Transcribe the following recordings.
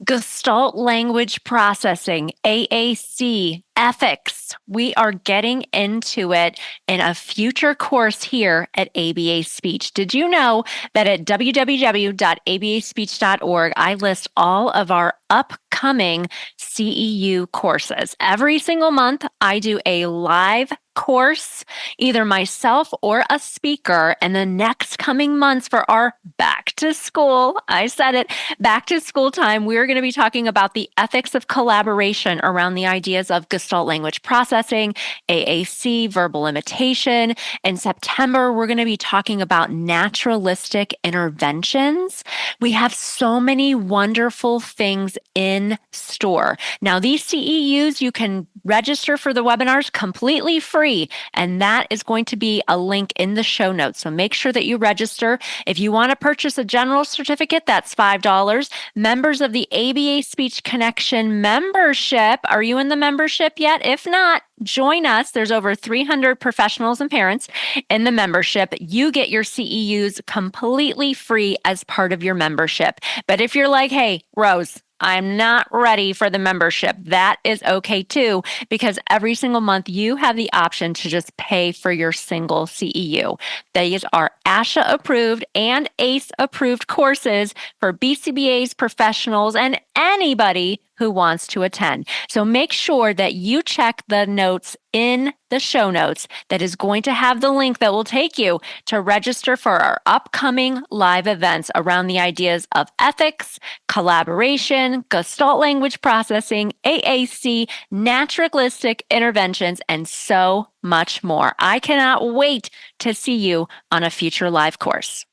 Gestalt language processing, AAC, ethics. We are getting into it in a future course here at ABA Speech. Did you know that at www.abaspeech.org, I list all of our upcoming CEU courses? Every single month, I do a live course, either myself or a speaker. And the next coming months for our back to school, I said it, back to school time, we're going to be talking about the ethics of collaboration around the ideas of Gestalt language processing, AAC, verbal imitation. In September, we're going to be talking about naturalistic interventions. We have so many wonderful things in store. Now, these CEUs, you can register for the webinars completely free, and that is going to be a link in the show notes. So make sure that you register. If you want to purchase a general certificate, that's $5. Members of the ABA Speech Connection membership, are you in the membership yet? If not, join us. There's over 300 professionals and parents in the membership. You get your CEUs completely free as part of your membership. But if you're like, hey, Rose, I'm not ready for the membership, that is okay too, because every single month you have the option to just pay for your single CEU. These are ASHA approved and ACE approved courses for BCBAs, professionals, and anybody who wants to attend. So make sure that you check the notes in the show notes that is going to have the link that will take you to register for our upcoming live events around the ideas of ethics, collaboration, Gestalt language processing, AAC, naturalistic interventions, and so much more. I cannot wait to see you on a future live course.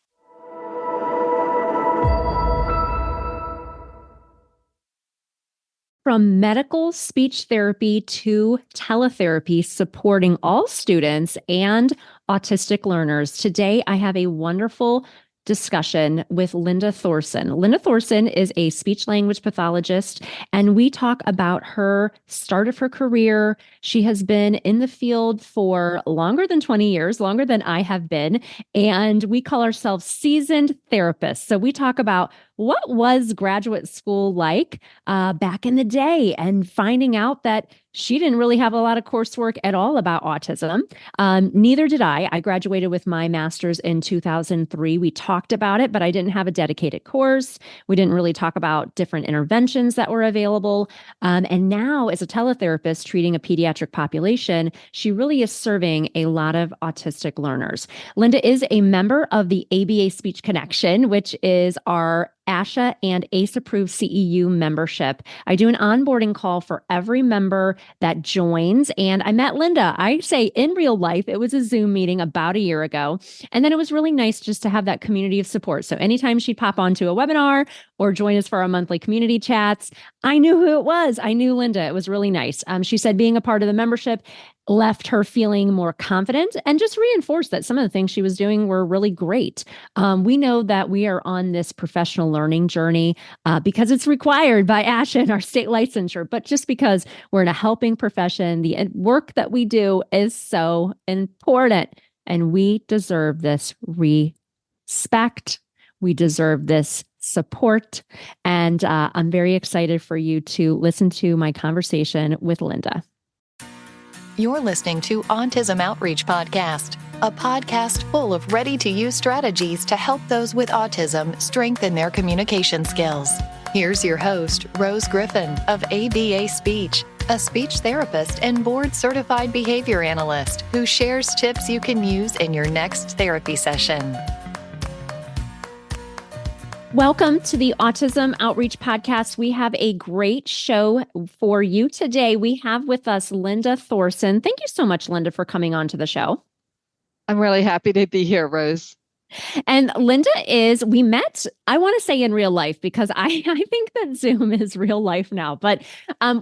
From medical speech therapy to teletherapy, supporting all students and autistic learners. Today, I have a wonderful discussion with Linda Thoresen. Linda Thoresen is a speech language pathologist, and we talk about her start of her career. She has been in the field for longer than 20 years, longer than I have been, and we call ourselves seasoned therapists. So we talk about what was graduate school like back in the day, and finding out that she didn't really have a lot of coursework at all about autism. Neither did I. I graduated with my master's in 2003. We talked about it, but I didn't have a dedicated course. We didn't really talk about different interventions that were available. And now, as a teletherapist treating a pediatric population, she really is serving a lot of autistic learners. Linda is a member of the ABA Speech Connection, which is our ASHA and ACE approved CEU membership. I do an onboarding call for every member that joins. And I met Linda, I say in real life. It was a Zoom meeting about a year ago. And then it was really nice just to have that community of support. So anytime she'd pop onto a webinar or join us for our monthly community chats, I knew who it was. I knew Linda. It was really nice. She said being a part of the membership left her feeling more confident and just reinforced that some of the things she was doing were really great. We know that we are on this professional learning journey because it's required by ASHA and our state licensure, but just because we're in a helping profession, the work that we do is so important, and we deserve this respect. We deserve this support. And I'm very excited for you to listen to my conversation with Linda. You're listening to Autism Outreach Podcast, a podcast full of ready-to-use strategies to help those with autism strengthen their communication skills. Here's your host, Rose Griffin of ABA Speech, a speech therapist and board-certified behavior analyst who shares tips you can use in your next therapy session. Welcome to the Autism Outreach Podcast. We have a great show for you today. We have with us Linda Thoresen. Thank you so much, Linda, for coming on to the show. I'm really happy to be here, Rose. And Linda we met, I want to say in real life, because I think that Zoom is real life now, but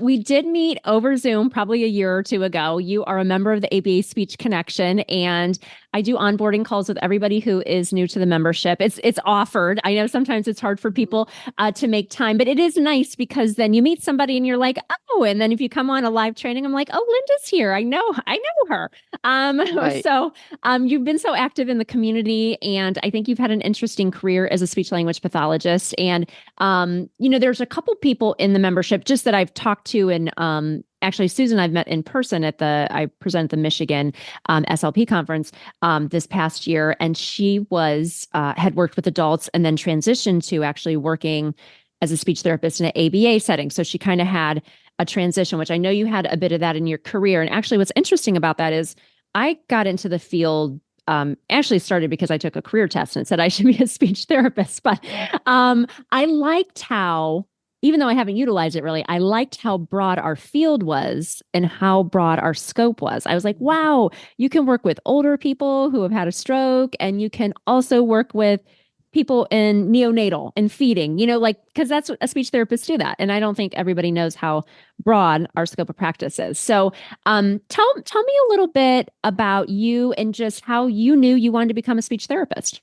we did meet over Zoom probably a year or two ago. You are a member of the ABA Speech Connection, and I do onboarding calls with everybody who is new to the membership. It's offered. I know sometimes it's hard for people to make time, but it is nice because then you meet somebody and you're like, oh, and then if you come on a live training, I'm like, oh, Linda's here. I know her. Right. So you've been so active in the community, and I think you've had an interesting career as a speech language pathologist. And there's a couple people in the membership just that I've talked to, and actually Susan I've met in person I presented the Michigan SLP conference this past year, and she had worked with adults and then transitioned to actually working as a speech therapist in an ABA setting. So she kind of had a transition, which I know you had a bit of that in your career. And actually, what's interesting about that is I got into the field. Actually started because I took a career test and it said I should be a speech therapist. But I liked how, even though I haven't utilized it really, I liked how broad our field was and how broad our scope was. I was like, wow, you can work with older people who have had a stroke, and you can also work with people in neonatal and feeding, because that's what a speech therapist do that. And I don't think everybody knows how broad our scope of practice is. So tell me a little bit about you and just how you knew you wanted to become a speech therapist.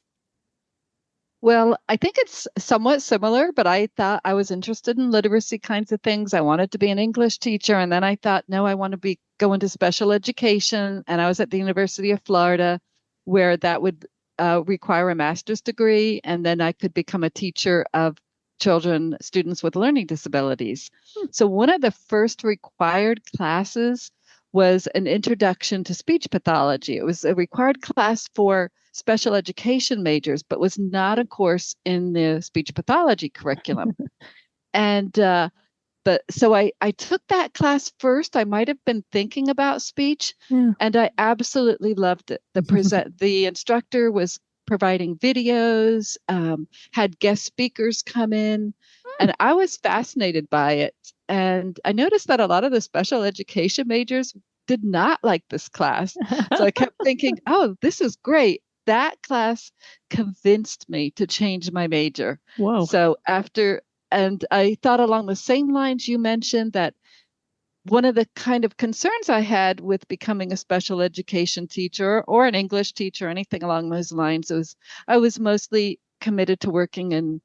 Well, I think it's somewhat similar, but I thought I was interested in literacy kinds of things. I wanted to be an English teacher. And then I thought, no, I want to go into special education. And I was at the University of Florida, where that would require a master's degree. And then I could become a teacher of students with learning disabilities. So one of the first required classes was an introduction to speech pathology. It was a required class for special education majors, but was not a course in the speech pathology curriculum. And but so I took that class first. I might have been thinking about speech, and I absolutely loved it. The instructor was providing videos, had guest speakers come in, and I was fascinated by it. And I noticed that a lot of the special education majors did not like this class. So I kept thinking, oh, this is great. That class convinced me to change my major. Whoa. And I thought along the same lines you mentioned, that one of the kind of concerns I had with becoming a special education teacher or an English teacher, anything along those lines, was I was mostly committed to working in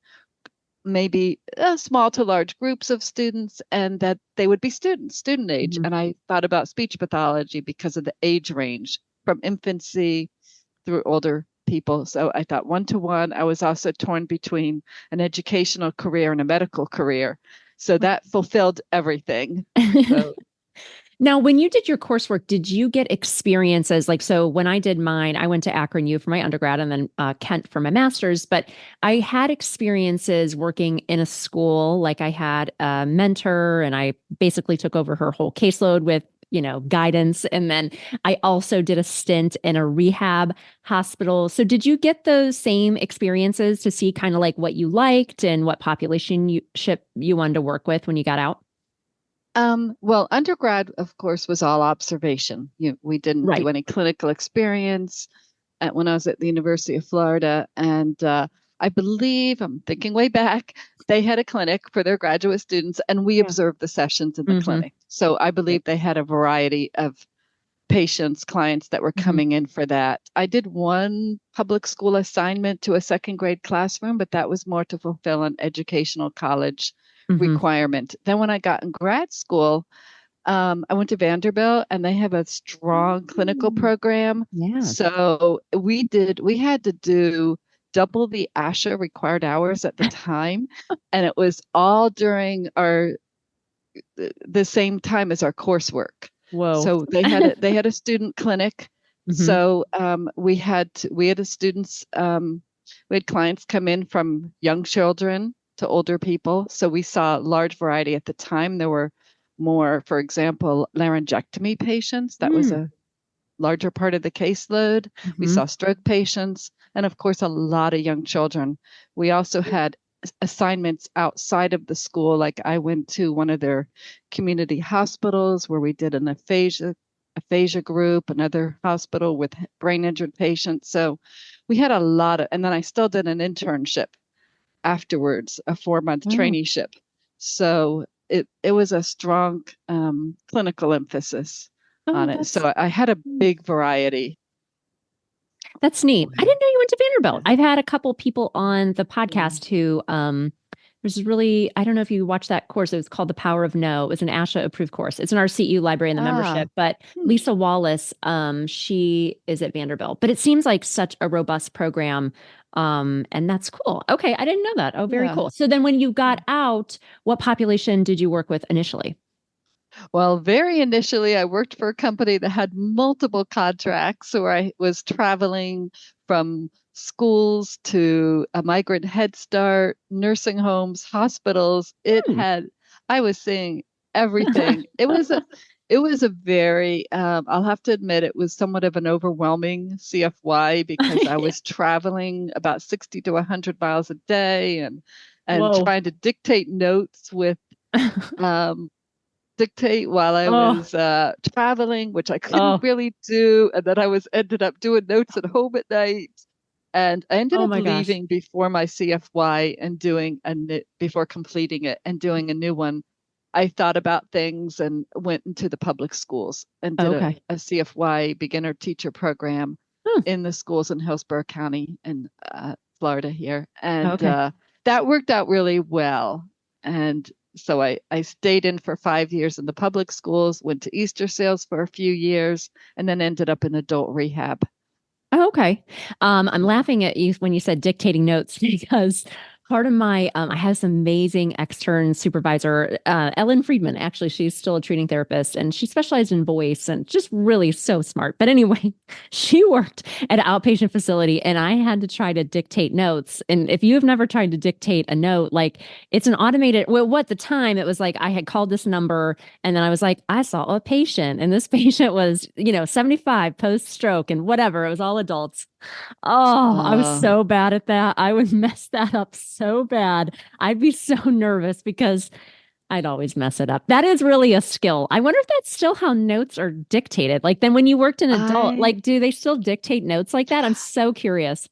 maybe small to large groups of students, and that they would be student age. And I thought about speech pathology because of the age range from infancy through older people. So I thought 1-to-1. I was also torn between an educational career and a medical career. So that fulfilled everything. So. Now, when you did your coursework, did you get experiences so when I did mine, I went to Akron U for my undergrad and then Kent for my master's, but I had experiences working in a school. Like I had a mentor and I basically took over her whole caseload with guidance. And then I also did a stint in a rehab hospital. So did you get those same experiences to see kind of like what you liked and what population you wanted to work with when you got out? Well, undergrad, of course, was all observation. We didn't do any clinical experience when I was at the University of Florida. And I believe, I'm thinking way back, they had a clinic for their graduate students, and we observed the sessions in the clinic. So I believe they had a variety of clients that were coming in for that. I did one public school assignment to a second grade classroom, but that was more to fulfill an educational college requirement. Then when I got in grad school, I went to Vanderbilt, and they have a strong clinical program. Yeah. So we had to do double the ASHA required hours at the time. And it was all during the same time as our coursework. Whoa. So they had a student clinic. So we had students, we had clients come in from young children to older people. So we saw a large variety at the time. There were more, for example, laryngectomy patients. That was a larger part of the caseload. We saw stroke patients, and of course, a lot of young children. We also had assignments outside of the school. Like I went to one of their community hospitals where we did an aphasia group, another hospital with brain injured patients. So we had a lot of, and then I still did an internship afterwards, a 4-month traineeship. So it was a strong clinical emphasis on it. So I had a big variety. That's neat. I didn't know you went to Vanderbilt. Yeah. I've had a couple people on the podcast who there's really, I don't know if you watched that course. It was called The Power of No. It was an ASHA approved course. It's an RCU library in the Ah, membership, but hmm, Lisa Wallace, she is at Vanderbilt. But it seems like such a robust program. And that's cool. Okay, I didn't know that. Oh, very yeah. cool. So then when you got out, what population did you work with initially? Well, very initially, I worked for a company that had multiple contracts where I was traveling from schools to a migrant Head Start, nursing homes, hospitals. Hmm. I was seeing everything. It was a very, I'll have to admit, it was somewhat of an overwhelming CFY because I was traveling about 60 to 100 miles a day and Whoa. trying to um, dictate while I Oh, was traveling, which I couldn't oh, really do. And then I was ended up doing notes at home at night. And I ended oh up my gosh. leaving before my CFY and before completing it and doing a new one. I thought about things and went into the public schools and did a, Okay. a CFY beginner teacher program Hmm. in the schools in Hillsborough County in Florida here. And Okay. that worked out really well. And so I stayed in for 5 years in the public schools, went to Easter sales for a few years, and then ended up in adult rehab. Oh, okay. I'm laughing at you when you said dictating notes because part of my, I had this amazing extern supervisor, Ellen Friedman. Actually, she's still a treating therapist and she specialized in voice and just really so smart. But anyway, she worked at an outpatient facility and I had to try to dictate notes. And if you have never tried to dictate a note, like it's an automated, well, what the time it was like I had called this number and then I was like, I saw a patient, and this patient was, 75 post stroke and whatever. It was all adults. Oh, I was Uh, so bad at that. I would mess that up so bad. I'd be so nervous because I'd always mess it up. That is really a skill. I wonder if that's still how notes are dictated. Like then when you worked in adult, I like do they still dictate notes like that? I'm so curious.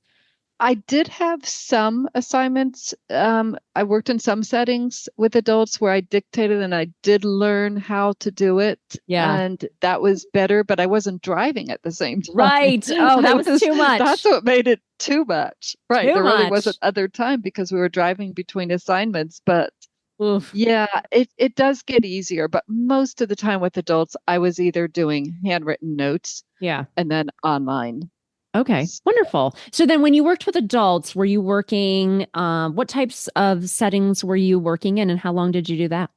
I did have some assignments. I worked in some settings with adults where I dictated and I did learn how to do it. Yeah. And that was better, but I wasn't driving at the same time. Right. Oh, that was too That's much. what made it too much. Right. Too There really wasn't much. other time because we were driving between assignments. But Oof. yeah, it does get easier. But most of the time with adults, I was either doing handwritten notes Yeah. and then online. Okay, wonderful. So then when you worked with adults, were you working, what types of settings were you working in and how long did you do that?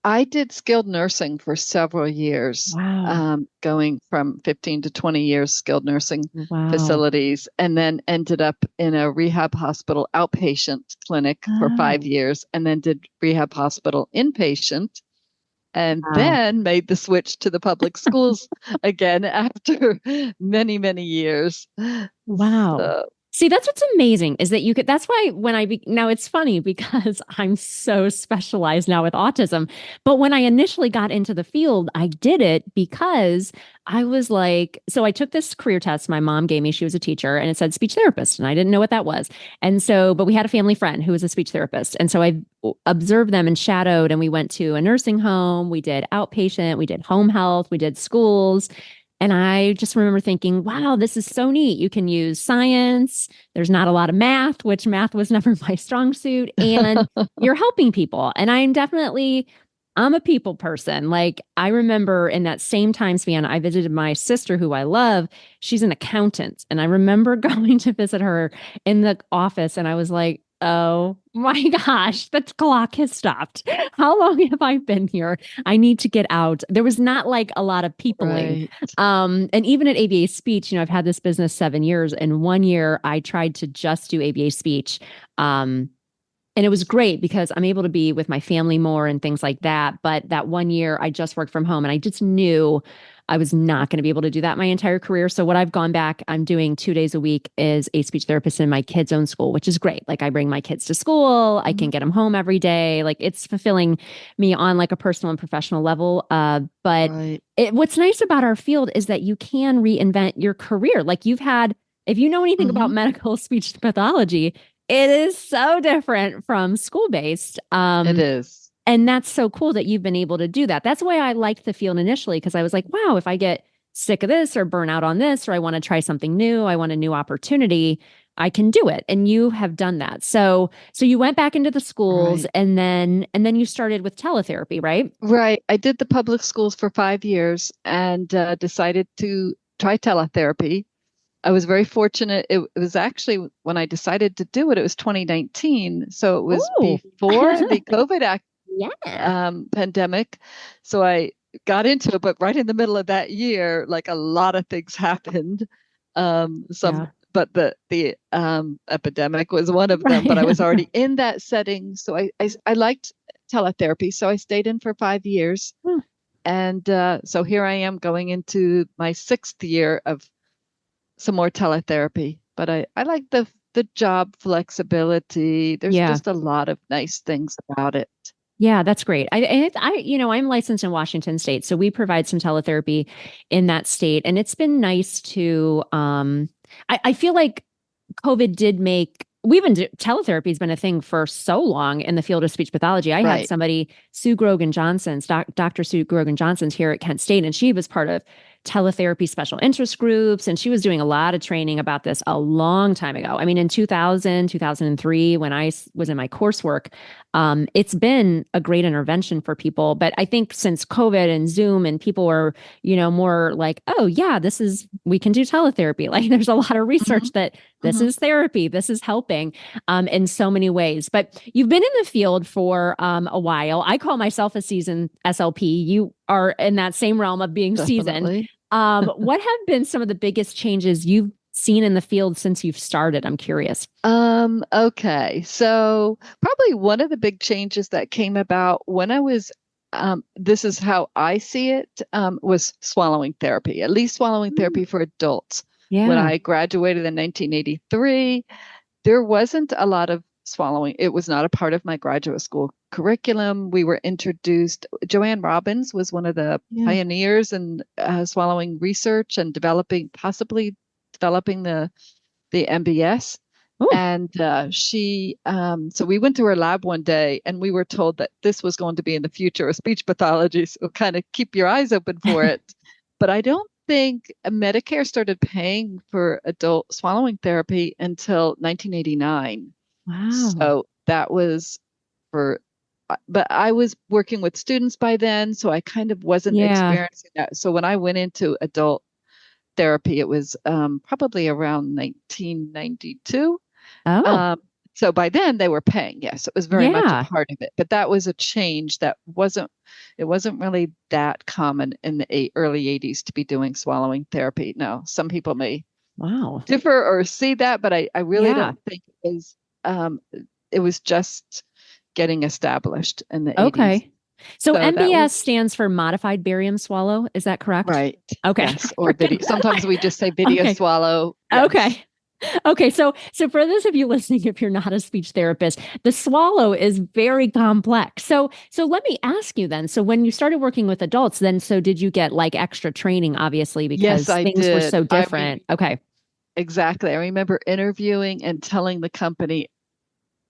I did skilled nursing for several years, Wow. going from 15 to 20 years skilled nursing Wow. facilities, and then ended up in a rehab hospital outpatient clinic for five Oh, years, and then did rehab hospital inpatient, and wow. then made the switch to the public schools again after many, many years. Wow. So, See, that's what's amazing is that you could, that's why when now it's funny because I'm so specialized now with autism. But when I initially got into the field, I did it because I was like, so I took this career test my mom gave me. She was a teacher and it said speech therapist. And I didn't know what that was. And so, but we had a family friend who was a speech therapist. And so I observed them and shadowed, and we went to a nursing home. We did outpatient, we did home health, we did schools. And I just remember thinking, wow, this is so neat. You can use science. There's not a lot of math, which math was never my strong suit. And you're helping people. And I'm a people person. Like I remember in that same time span, I visited my sister, who I love. She's an accountant. And I remember going to visit her in the office. And I was like, oh my gosh, the clock has stopped. How long have I been here? I need to get out. There was not like a lot of peopling. right. And even at ABA speech, I've had this business 7 years, and 1 year I tried to just do ABA speech. And it was great because I'm able to be with my family more and things like that. But that 1 year I just worked from home and I just knew I was not going to be able to do that my entire career. So what I've gone back, I'm doing 2 days a week is a speech therapist in my kids' own school, which is great. Like I bring my kids to school, I Mhm. can get them home every day. Like it's fulfilling me on like a personal and professional level. But Right. what's nice about our field is that you can reinvent your career. Like if you know anything about Hmm. medical speech pathology, it is so different from school based. It is. And that's so cool that you've been able to do that. That's why I liked the field initially, because I was like, wow, if I get sick of this or burn out on this, or I want to try something new, I want a new opportunity, I can do it. And you have done that. So you went back into the schools Right. and then you started with teletherapy, right? Right. I did the public schools for 5 years and decided to try teletherapy. I was very fortunate. It was actually when I decided to do it, it was 2019. So it was Oh, before the COVID yeah. pandemic. So I got into it, but right in the middle of that year, like a lot of things happened. Yeah. But the epidemic was one of them. But I was already in that setting, so I liked teletherapy, so I stayed in for 5 years, Hmm. and so here I am going into my sixth year of some more teletherapy. But I like the job flexibility. There's Yeah. just a lot of nice things about it. Yeah, that's great. I'm licensed in Washington State, so we provide some teletherapy in that state, and it's been nice to. I feel like COVID did make teletherapy has been a thing for so long in the field of speech pathology. I had Right. somebody, Dr. Sue Grogan Johnson's here at Kent State, and she was part of teletherapy special interest groups, and she was doing a lot of training about this a long time ago. I mean, in 2003, when I was in my coursework, it's been a great intervention for people. But I think since COVID and Zoom and people were, more like, oh yeah, we can do teletherapy. Like there's a lot of Hmm. research that this Hmm. is therapy, this is helping in so many ways. But you've been in the field for a while. I call myself a seasoned SLP. You are in that same realm of being seasoned. Definitely. What have been some of the biggest changes you've seen in the field since you've started? I'm curious. Okay. So probably one of the big changes that came about when I was, this is how I see it, was swallowing therapy, at least swallowing Mm. therapy for adults. When Yeah. I graduated in 1983, there wasn't a lot of swallowing. It was not a part of my graduate school curriculum. We were introduced, Joanne Robbins was one of the Yeah. pioneers in swallowing research and possibly developing the MBS. Oh, And so we went to her lab one day and we were told that this was going to be in the future of speech pathology. So kind of keep your eyes open for it. But I don't think Medicare started paying for adult swallowing therapy until 1989. wow. So that was for, but I was working with students by then. So I kind of wasn't Yeah. experiencing that. So when I went into adult therapy, it was probably around 1992. Oh, Um, so by then they were paying. Yes, it was very much a yeah. part of it. But that was a change that it wasn't really that common in the early 80s to be doing swallowing therapy. No, some people may Wow. differ or see that, but I really Yeah. don't think um, it was just getting established in the 80s. Okay. So So that was MBS stands for modified barium swallow. Is that correct? right. Okay. Yes, or video. Sometimes we just say video Okay. swallow. Yes. Okay. Okay, so for those of you listening, if you're not a speech therapist, the swallow is very complex. So let me ask you then. So when you started working with adults, then so did you get like extra training, obviously, Yes, because I things were did. so different? Okay. Exactly. I remember interviewing and telling the company,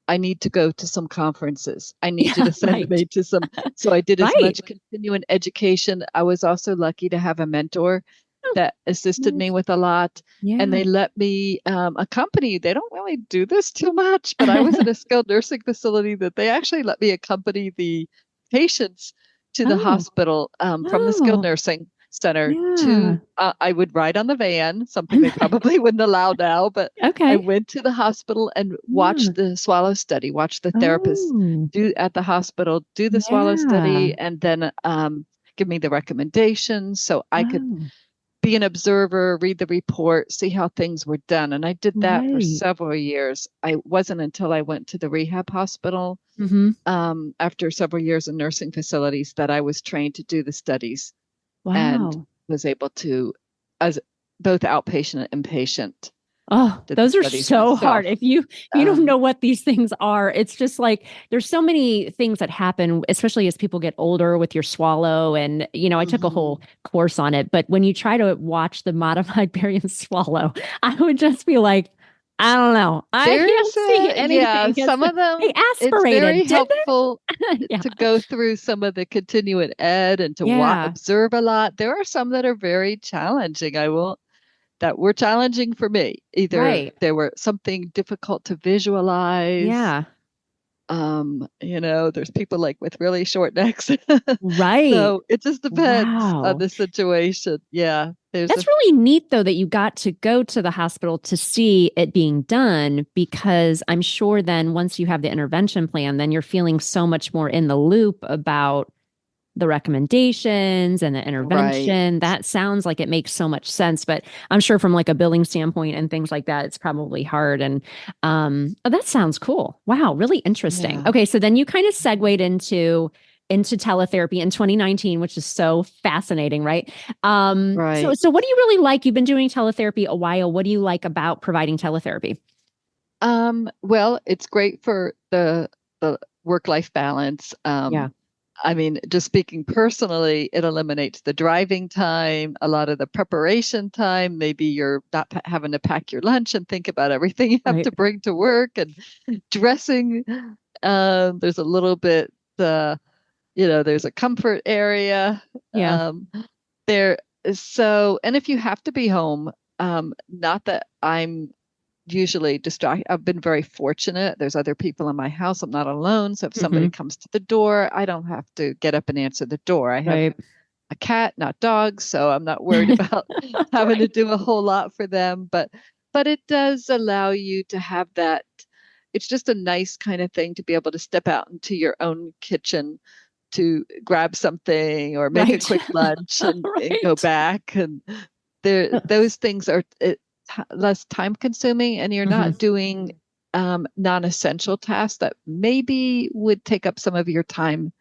I need to go to some conferences. I need you Yeah, to send right. me to some. So I did as Right. much continuing education. I was also lucky to have a mentor Oh, that assisted me nice. with a lot. And Yeah. they let me accompany. They don't really do this too much, but I was in a skilled nursing facility that they actually let me accompany the patients to the Oh. hospital from the skilled Oh. nursing center Yeah. to, I would ride on the van, something they probably wouldn't allow now, but I Okay. went to the hospital and Yeah. watched the swallow study, watched the therapist Oh. do at the hospital, do the swallow Yeah. study, and then give me the recommendations so I could Oh. be an observer, read the report, see how things were done. And I did that for Right. several years. I wasn't until I went to the rehab hospital Mm-hmm. after several years in nursing facilities that I was trained to do the studies and Wow. was able to, as both outpatient and inpatient, Oh, did the those are studies so hard. myself. If you don't Um, know what these things are, it's just like there's so many things that happen, especially as people get older with your swallow. And, I took a whole mhm. course on it. But when you try to watch the modified barium swallow, I would just be like, I don't know. I can't There's see anything. some of They them, it's aspirated, very did helpful they? Yeah. to go through some of the continuing ed and to Yeah. observe a lot. There are some that are very challenging. That were challenging for me. Either Right. they were something difficult to visualize. Yeah. There's people like with really short necks. Right. So it just depends on Wow. the situation. Yeah. There's That's really neat, though, that you got to go to the hospital to see it being done, because I'm sure then once you have the intervention plan, then you're feeling so much more in the loop about the recommendations and the right. intervention. That sounds like it makes so much sense, but I'm sure from like a billing standpoint and things like that, it's probably hard. And oh, that sounds cool. Wow, really interesting. Yeah. Okay, so then you kind of segued into teletherapy in 2019, which is so fascinating, right? So Right. so what do you really like? You've been doing teletherapy a while. What do you like about providing teletherapy? Well, it's great for the work-life balance. Yeah, I mean, just speaking personally, it eliminates the driving time, a lot of the preparation time. Maybe you're not having to pack your lunch and think about everything you have right. to bring to work and dressing. There's a little bit, there's a comfort area Yeah. there. So, and if you have to be home, not that I'm usually distract. I've been very fortunate. There's other people in my house. I'm not alone. So if somebody Hmm. comes to the door, I don't have to get up and answer the door. I have Right. a cat, not dogs, so I'm not worried about having to Right. do a whole lot for them. But it does allow you to have that. It's just a nice kind of thing to be able to step out into your own kitchen to grab something or make a Right. quick lunch and go Right. back. And those things are less time consuming, and you're Hmm. not doing non-essential tasks that maybe would take up some of your time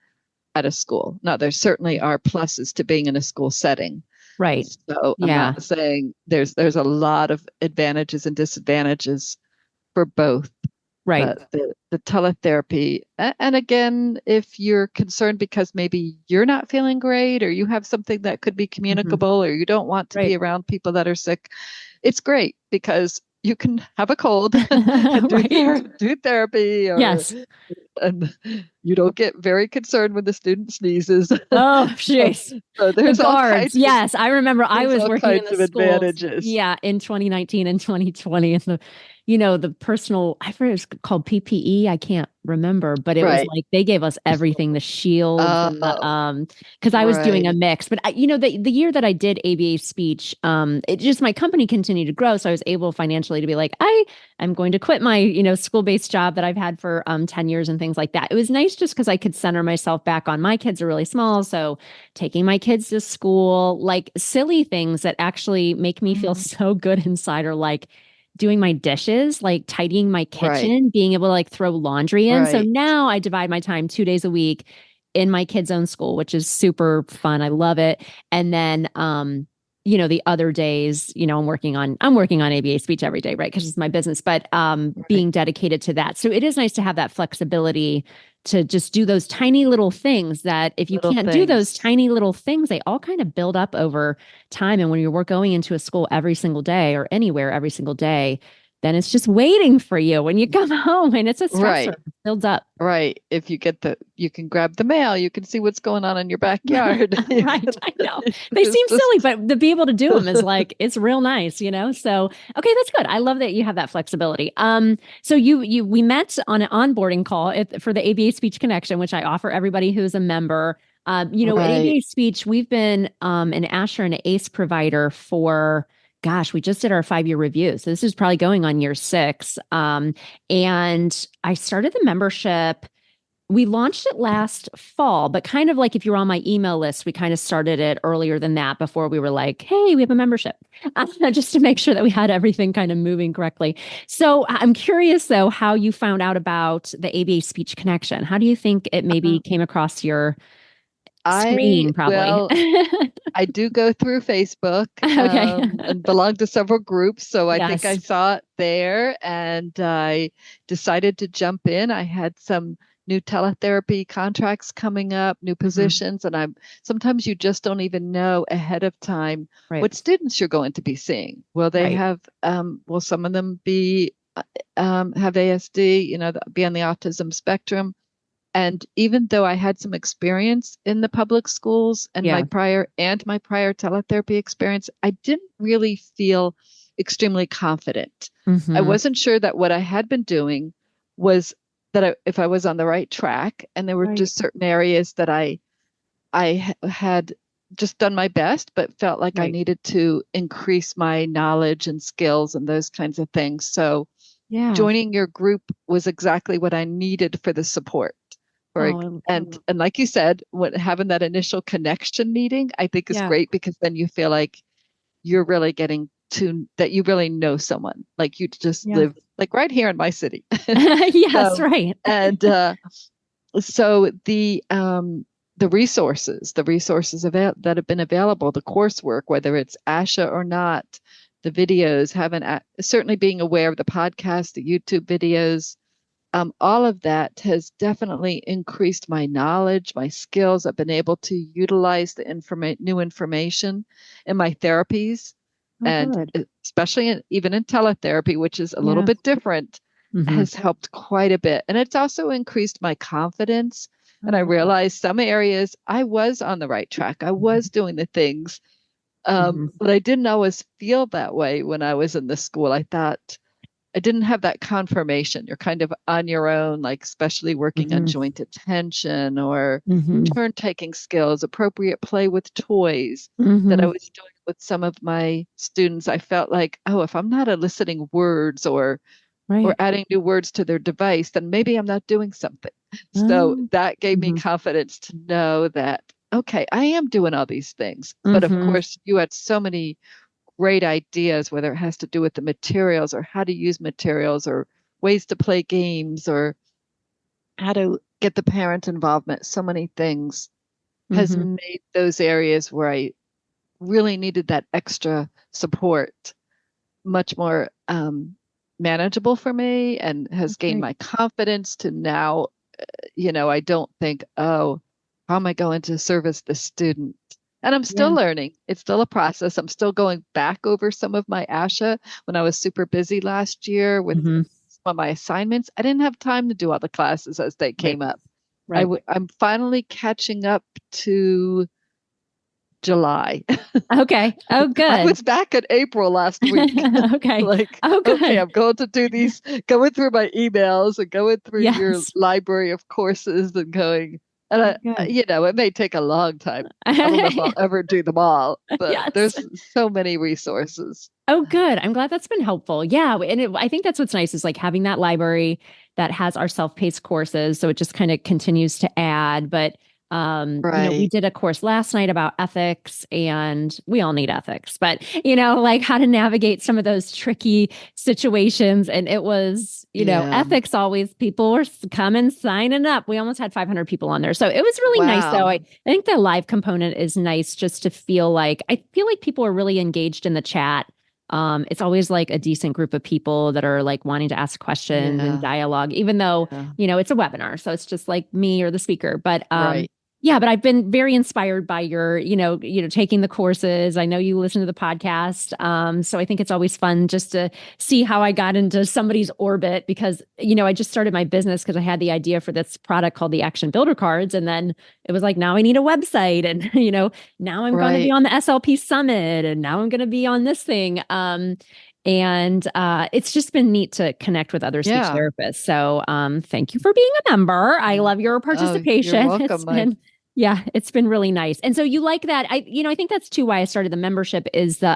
at a school. Now, there certainly are pluses to being in a school setting. Right. So I'm Yeah. not saying there's a lot of advantages and disadvantages for both. Right. But the teletherapy, and again, if you're concerned because maybe you're not feeling great or you have something that could be Hmm. communicable or you don't want to Right. be around people that are sick, it's great because you can have a cold and Right. do therapy, Yes. and you don't get very concerned when the student sneezes. Oh, so, jeez. so The guards. Yes. I remember I there's was all working in kinds the of schools. advantages. Yeah. In 2019 and 2020. And the personal, I forget it was called PPE. I can't remember, but it was Right. like they gave us everything, the shields and Oh, because I was doing a right. mix. But the year that I did ABA speech, it just my company continued to grow. So I was able financially to be like, I'm going to quit my, school-based job that I've had for 10 years and things like that. It was nice just because I could center myself back on my kids are really small. So taking my kids to school, like silly things that actually make me feel Mhm. so good inside, are like doing my dishes, like tidying my Right. kitchen, being able to like throw laundry in. So Right. now I divide my time 2 days a week in my kids' own school, which is super fun. I love it. And then the other days, I'm working on ABA speech every day, right? Because it's my business, but Right. being dedicated to that. So it is nice to have that flexibility to just do those tiny little things that if you Little can't do those things. tiny little things, they all kind of build up over time. And when you're going into a school every single day or anywhere every single day, then it's just waiting for you when you come home, and it's a stressor. Right. It builds up. Right. If you can grab the mail, you can see what's going on in your backyard. Right. I know. They It's seem silly, just but to be able to do them is like, it's real nice. So, okay, that's good. I love that you have that flexibility. So we met on an onboarding call for the ABA Speech Connection, which I offer everybody who's a member. At right. ABA Speech, we've been an Asher and ACE provider for, gosh, we just did our 5-year review. So this is probably going on year 6. And I started the membership. We launched it last fall, but kind of like if you're on my email list, we kind of started it earlier than that before we were like, hey, we have a membership, just to make sure that we had everything kind of moving correctly. So I'm curious, though, how you found out about the ABA Speech Connection. How do you think it maybe Uh, came across your I screen, probably? well, I do go through Facebook Okay. and belong to several groups, so I think I Yes. saw it there and I decided to jump in. I had some new teletherapy contracts coming up, new Hmm. positions, and I'm sometimes you just don't even know ahead of time Right. what students you're going to be seeing. Will they Right. have will some of them be have ASD, be on the autism spectrum. And even though I had some experience in the public schools and my prior teletherapy experience, I didn't really feel extremely confident. I wasn't sure that what I had been doing was if I was on the right track, and there were just certain areas that I had just done my best, but felt like I needed to increase my knowledge and skills and those kinds of things. So joining your group was exactly what I needed for the support. And like you said, having that initial connection meeting, I think is great, because then you feel like you're really getting that you really know someone, like you just live like right here in my city. Yes, right. And so the resources that have been available, the coursework, whether it's ASHA or not, the videos, certainly being aware of the podcast, the YouTube videos, all of that has definitely increased my knowledge, my skills. I've been able to utilize the new information in my therapies, and especially even in teletherapy, which is a little bit different, has helped quite a bit. And it's also increased my confidence. And I realized some areas I was on the right track. I was doing the things, but I didn't always feel that way when I was in the school. I thought I didn't have that confirmation. You're kind of on your own, like especially working on joint attention or turn taking skills, appropriate play with toys that I was doing with some of my students. I felt like, oh, if I'm not eliciting words or adding new words to their device, then maybe I'm not doing something. So that gave me confidence to know that, okay, I am doing all these things. But of course, you had so many great ideas, whether it has to do with the materials or how to use materials or ways to play games or how to get the parent involvement. So many things has made those areas where I really needed that extra support much more manageable for me, and has gained my confidence to now, I don't think, oh, how am I going to service the student? And I'm still learning. It's still a process. I'm still going back over some of my ASHA. When I was super busy last year with some of my assignments, I didn't have time to do all the classes as they came up. I'm finally catching up to July. Okay. Oh, good. I was back in April last week. Okay. Okay, I'm going to do these, going through my emails and going through your library of courses and going. And it may take a long time. I don't know if I'll ever do them all, but there's so many resources. Oh, good. I'm glad that's been helpful. Yeah. And I think that's what's nice is like having that library that has our self-paced courses. So it just kind of continues to add. But we did a course last night about ethics, and we all need ethics, but like how to navigate some of those tricky situations. And it was, ethics always, people were coming, signing up. We almost had 500 people on there. So it was really nice though. I think the live component is nice just to feel like people are really engaged in the chat. It's always like a decent group of people that are like wanting to ask questions and dialogue, even though, it's a webinar. So it's just like me or the speaker, but, but I've been very inspired by your, taking the courses. I know you listen to the podcast. So I think it's always fun just to see how I got into somebody's orbit, because, I just started my business because I had the idea for this product called the Action Builder Cards. And then it was like, now I need a website, and, now I'm going to be on the SLP Summit, and now I'm going to be on this thing. And it's just been neat to connect with other speech therapists. So thank you for being a member. I love your participation. Oh, you're welcome, it's been really nice. And so you like that. I think that's too why I started the membership, is the,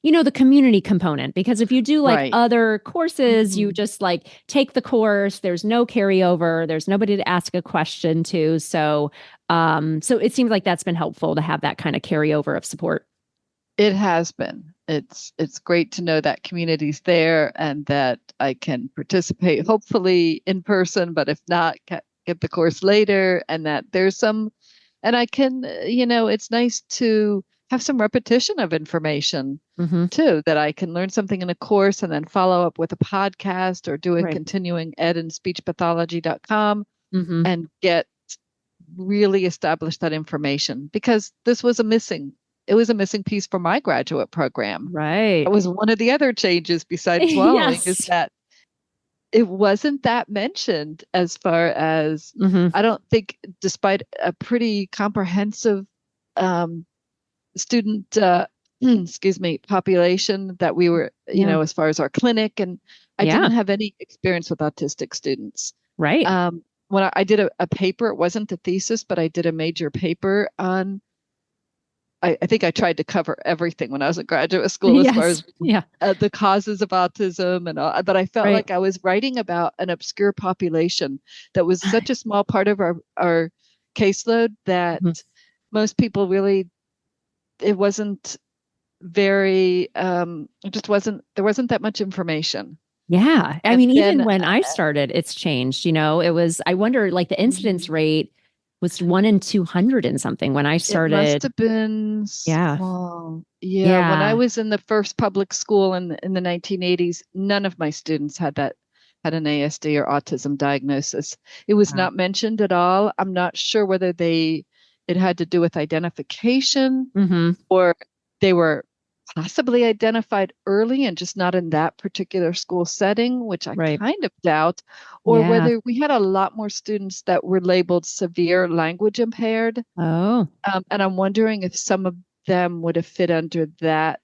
the community component, because if you do like other courses, you just like take the course, there's no carryover, there's nobody to ask a question to. So it seems like that's been helpful to have that kind of carryover of support. It has been. It's great to know that community's there and that I can participate, hopefully in person, but if not, get the course later, and that there's some, and I can, it's nice to have some repetition of information too, that I can learn something in a course and then follow up with a podcast or do a continuing ed and speechpathology.com and get really establish that information, because this was a missing piece for my graduate program. Right. It was one of the other changes besides swallowing is that it wasn't that mentioned as far as I don't think, despite a pretty comprehensive student excuse me, population that we were, as far as our clinic, and I didn't have any experience with autistic students. Right. When I did a paper, it wasn't a thesis, but I did a major paper on, I think I tried to cover everything when I was in graduate school as far as the causes of autism and all, but I felt like I was writing about an obscure population that was such a small part of our caseload that most people really, it wasn't very, it just wasn't, there wasn't that much information. Yeah. I mean, even when I started, it's changed, it was, I wonder, like the incidence rate was 1 in 200 and something when I started. It must have been small. Yeah. When I was in the first public school in the 1980s, none of my students had an ASD or autism diagnosis. It was not mentioned at all. I'm not sure whether it had to do with identification or they were possibly identified early and just not in that particular school setting, which I kind of doubt, or whether we had a lot more students that were labeled severe language impaired. And I'm wondering if some of them would have fit under that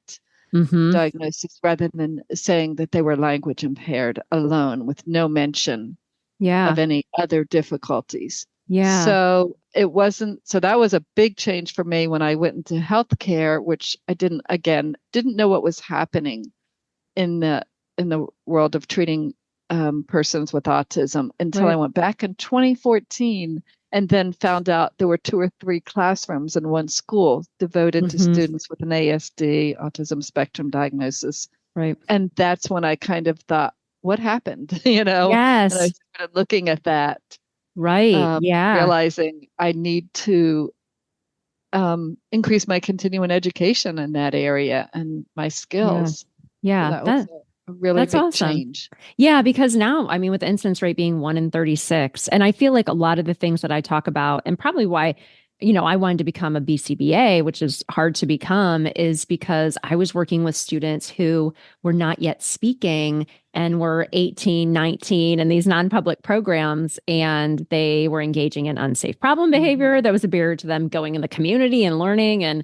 diagnosis rather than saying that they were language impaired alone with no mention of any other difficulties. Yeah. So that was a big change for me when I went into healthcare, which I didn't know what was happening in the world of treating persons with autism until I went back in 2014 and then found out there were 2 or 3 classrooms in one school devoted to students with an ASD, autism spectrum diagnosis. Right. And that's when I kind of thought, what happened? Yes. And I started looking at that. Right. Realizing I need to increase my continuing education in that area and my skills. Yeah. So that was a really big change. Yeah, because now, I mean, with the incidence rate being 1 in 36, and I feel like a lot of the things that I talk about, and probably why, I wanted to become a BCBA, which is hard to become, is because I was working with students who were not yet speaking and were 18, 19 in these non-public programs, and they were engaging in unsafe problem behavior that was a barrier to them going in the community and learning. And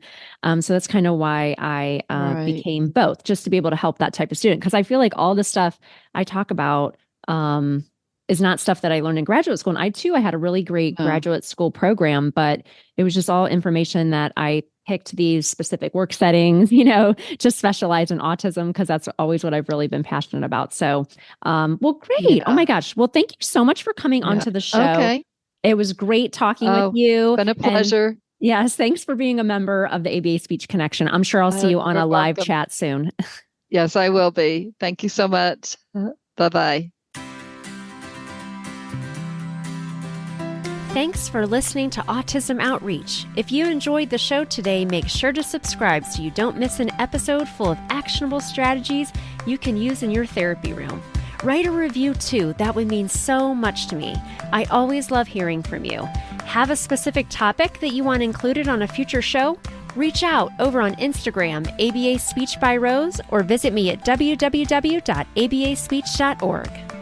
so that's kind of why I became both, just to be able to help that type of student. Because I feel like all the stuff I talk about is not stuff that I learned in graduate school. And I had a really great graduate school program, but it was just all information that I picked these specific work settings, to specialize in autism, because that's always what I've really been passionate about. So, well, great. Yeah. Oh my gosh. Well, thank you so much for coming onto the show. Okay. It was great talking with you. It's been a pleasure. And yes. Thanks for being a member of the ABA Speech Connection. I'm sure I'll see you on a live chat soon. Yes, I will be. Thank you so much. Bye-bye. Thanks for listening to Autism Outreach. If you enjoyed the show today, make sure to subscribe so you don't miss an episode full of actionable strategies you can use in your therapy room. Write a review too. That would mean so much to me. I always love hearing from you. Have a specific topic that you want included on a future show? Reach out over on Instagram, ABA Speech by Rose, or visit me at www.abaspeech.org.